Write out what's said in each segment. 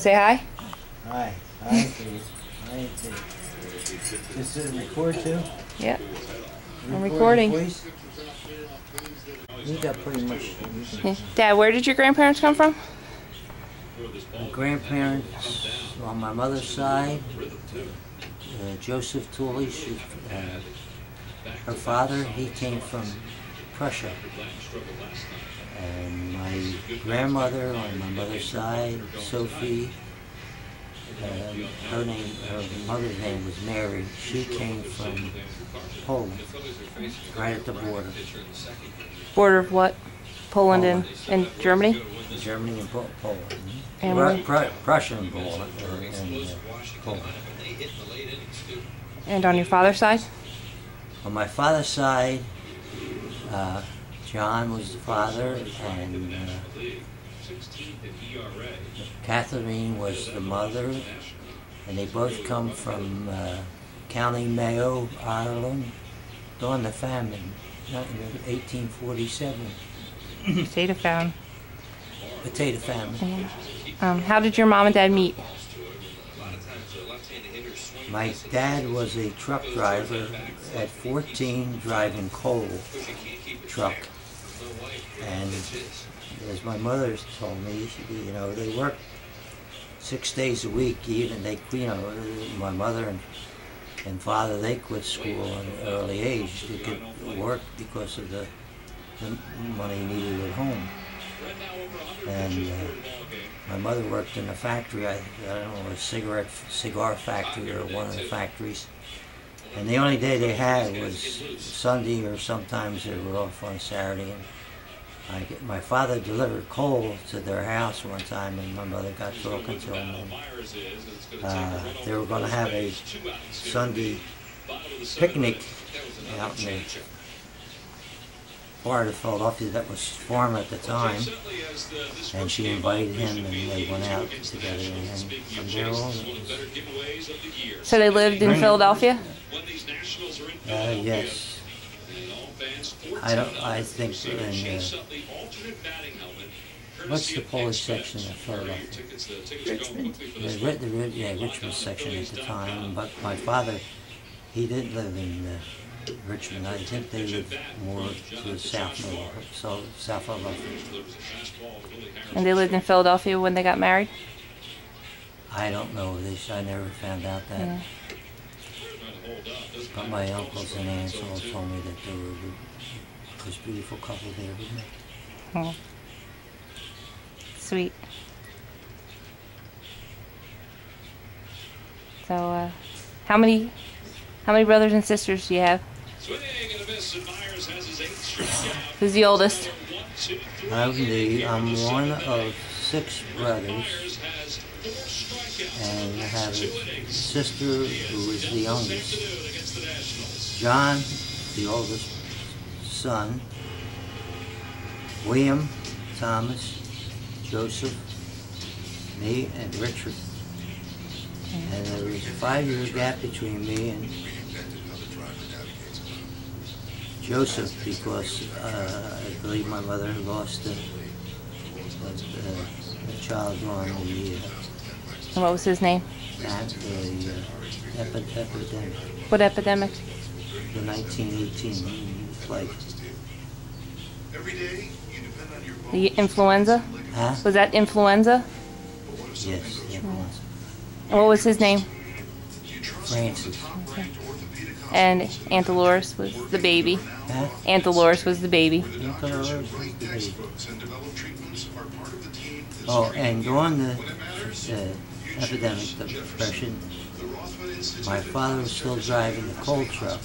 Say hi. Hi. Hi, Steve. Hi, Steve. Just to record too? Yep. I'm Record recording. your voice? You got pretty much. Yeah. Dad, where did your grandparents come from? My grandparents on my mother's side, Joseph Tooley, her father, he came from Prussia. And my grandmother on my mother's side, Sophie, her mother's name was Mary. She came from Poland, right at the border. Border of what? Poland and Germany? Germany and Poland. And Prussia and Poland. Poland. And on your father's side? On my father's side, John was the father, and Catherine was the mother, and they both come from County Mayo, Ireland, during the famine, in 1847. Potato famine. Potato famine. Yeah. How did your mom and dad meet? My dad was a truck driver at 14, driving coal truck. And as my mother told me, you know, they worked 6 days a week. Even they, you know, my mother and father, they quit school at an early age to get work because of the money needed at home. And my mother worked in a factory, I don't know, a cigar factory or one of the factories. And the only day they had was Sunday, or sometimes they were off on Saturday. And my father delivered coal to their house one time, and my mother got talking to him. And, they were going to have a Sunday picnic out in the part of Philadelphia that was farm at the time, and she invited him, and they went out together, and then from there on it was... So they lived in Philadelphia? Yes. I think in what's the Polish section of Philadelphia? Richmond. Richmond section at the time, but my father, he didn't live in Richmond. I think they lived more to the south Philadelphia. And they lived in Philadelphia when they got married? I don't know this. I never found out that. Yeah. But my uncles and aunts all told me that they were this beautiful couple there with me. Oh. Sweet. So, how many brothers and sisters do you have? Who's the oldest? I'm one of 6 brothers, and I have a sister who is the youngest. John, the oldest son, William, Thomas, Joseph, me, and Richard. And there was a 5-year gap between me and Joseph because I believe my mother lost a child during the... And what was his name? Epidemic. What epidemic? The 1918 plague. The influenza? Huh? Was that influenza? Yes, the influenza. And what was his name? Francis. Okay. And Aunt Dolores was the baby. Huh? Aunt Dolores was the baby. Oh, and during the epidemic, the depression, my father was still driving the coal truck,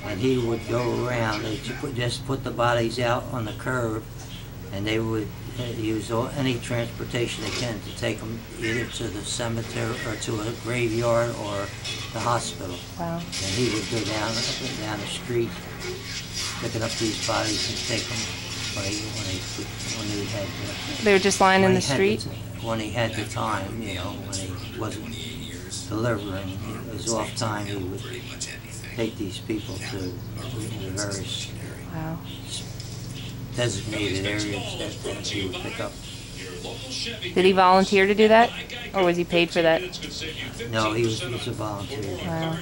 and he would go around. They just put the bodies out on the curb, and they would use any transportation they can to take them either to the cemetery or to a graveyard or the hospital. Wow. And he would go down up and down the street, picking up these bodies and take them when he had. They were just lying in the street? When he had the time, you know, when he wasn't delivering, it was off time, he would take these people to the various Wow. designated areas that he would pick up. Did he volunteer to do that? Or was he paid for that? No, he was a volunteer. Wow.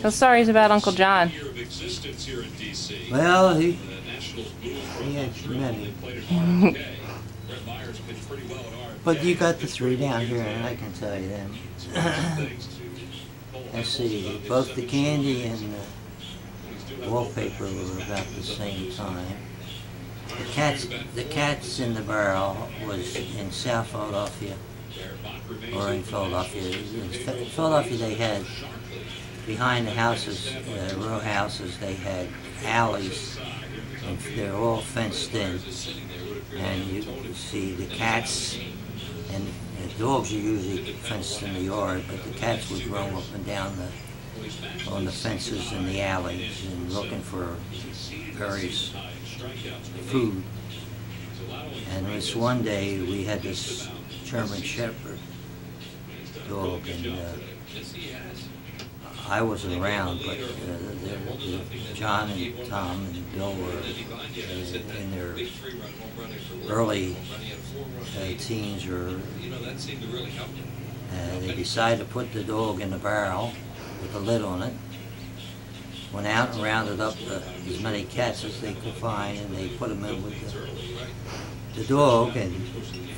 Tell stories about Uncle John. Well, he had many. But you got the three down here, and I can tell you them. Let's see, both the candy and the wallpaper were about the same time. The Cats in the Barrel was in South Philadelphia, or in Philadelphia. In Philadelphia they had, behind the houses, row houses, they had alleys, and they're all fenced in. And you can see the cats, and the dogs are usually fenced in the yard, but the cats would roam up and down on the fences in the alleys and looking for various food. And this one day we had this German Shepherd dog, and I wasn't around, but John and Tom and Bill were in their early teens, or they decided to put the dog in the barrel with a lid on it. Went out and rounded up as many cats as they could find, and they put them in with the dog, and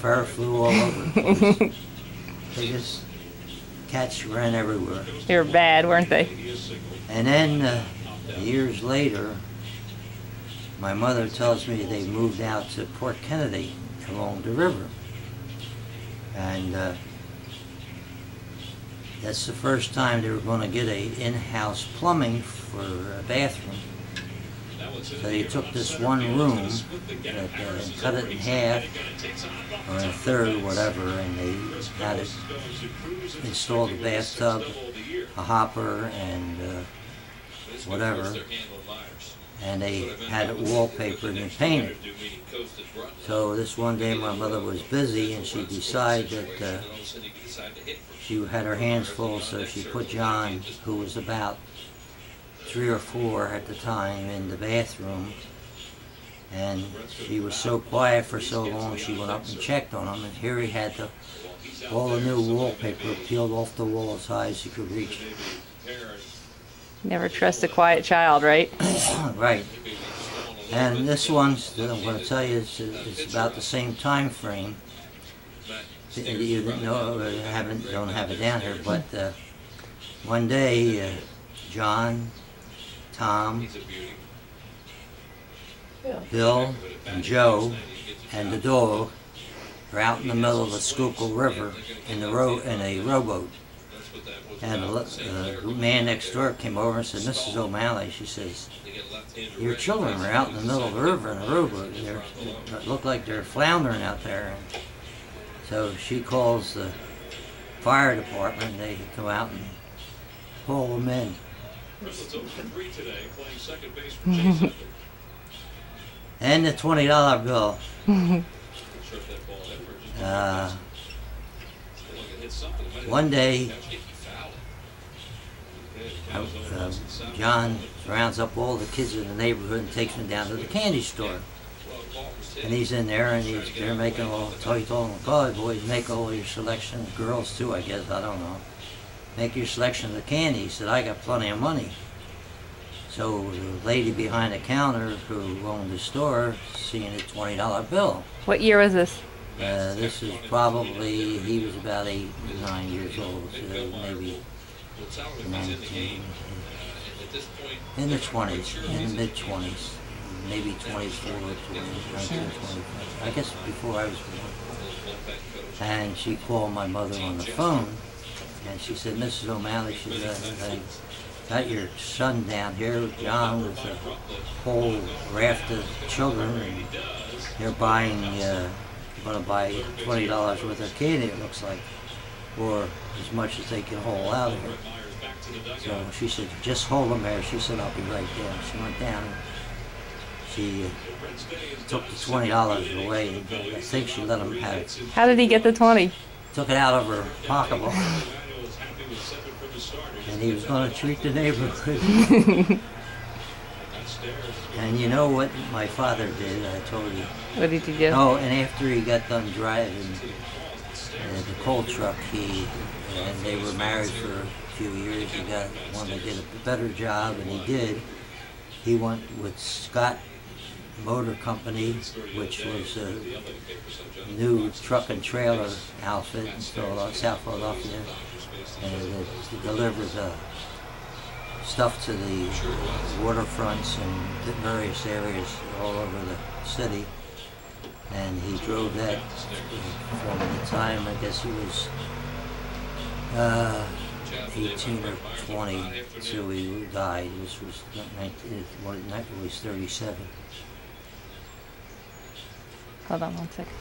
fur flew all over. Cats ran everywhere. They were bad, weren't they? And then years later, my mother tells me they moved out to Port Kennedy along the river. And that's the first time they were going to get a in-house plumbing for a bathroom. So they took this one room and cut it in half, or in a third, whatever, and they had it installed a bathtub, a hopper, and whatever, and they had it wallpapered and painted. So this one day my mother was busy, and she decided that she had her hands full, so she put John, who was about 3 or 4 at the time, in the bathroom, and she was so quiet for so long she went up and checked on him, and here he had all the new wallpaper peeled off the wall as high as he could reach. Never trust a quiet child, right? Right. And this one's, I'm going to tell you, it's about the same time frame. You don't have it down here, but one day John, Tom, Bill, and Joe, and the dog are out in the middle of the Schuylkill River in a rowboat. And the man next door came over and said, "Mrs. O'Malley," she says, "your children are out in the middle of the river in a rowboat. They look like they're floundering out there." And so she calls the fire department, and they come out and pull them in. And the $20 bill. One day, John rounds up all the kids in the neighborhood and takes them down to the candy store. And he's in there, and they're making all, so he told them, "Oh, boys, make all your selection." Girls too, I guess, I don't know. "Make your selection of the candy." He said, "I got plenty of money." So the lady behind the counter who owned the store seeing a $20 bill. What year was this? This is probably, he was about 8 or 9 years old, so maybe 19, in the 20s, in the mid-20s, maybe 24 or 1925, I guess before I was born. And she called my mother on the phone, and she said, "Mrs. O'Malley," she said, "I got your son down here, John, with a whole raft of children, and they're buying, going to buy $20 worth of candy, it looks like, or as much as they can haul out of here." So she said, "Just hold them there." She said, "I'll be right there." She went down, and she took the $20 away, and I think she let him have it. How did he get the 20? Took it out of her pocketbook. And he was going to treat the neighborhood. And you know what my father did? I told you. What did you do? Oh, and after he got done driving the coal truck, and they were married for a few years. He wanted to get a better job, and he did. He went with Scott Motor Company, which was a new truck and trailer outfit in South Philadelphia, and it delivers stuff to the waterfronts and various areas all over the city. And he drove that from the time, I guess he was 18 or 20 till he died, which was 19, he was 37. Hold on one second.